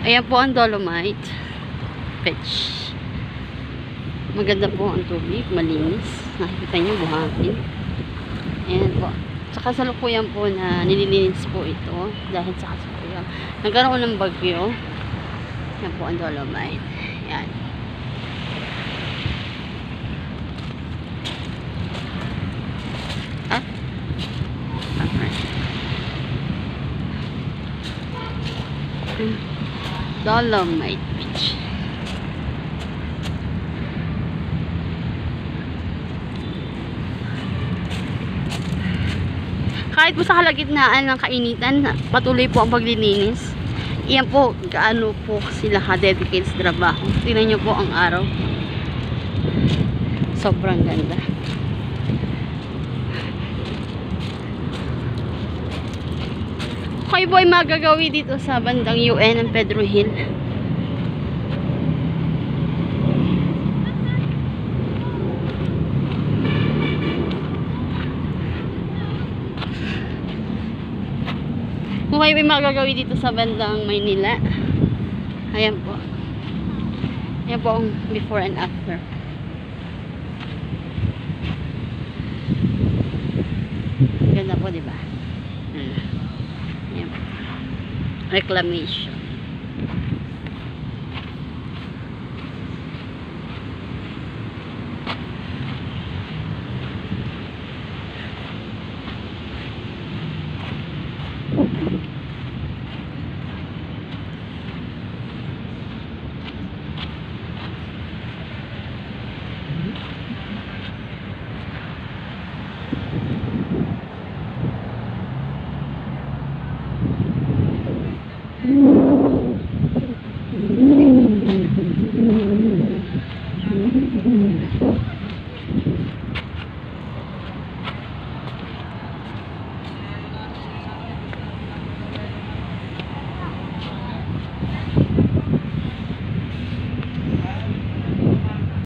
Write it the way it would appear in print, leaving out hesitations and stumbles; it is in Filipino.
Ayan po ang Dolomite Beach. Maganda po ang tubig, malinis. Nakikita nyo, buhangin. Ayan po. Sa kasalukuyan po na nililinis po ito dahil sa kasalukuyan nagkaroon ng bagyo. Ayan po ang Dolomite. Ayan. Dolomite Beach. Kahit po sa kalagitnaan ng kainitan, patuloy po ang paglilinis. Iyan po, gaano po sila ka-dedicate sa trabaho. Tingnan nyo po ang araw. Sobrang ganda. Kayo po ay magagawi dito sa bandang UN ng Pedro Hill. Kung kayo ay magagawi dito sa bandang Maynila, ayan po. Ayan po ang before and after. Ganda po, diba? Ayan po. Reclamation.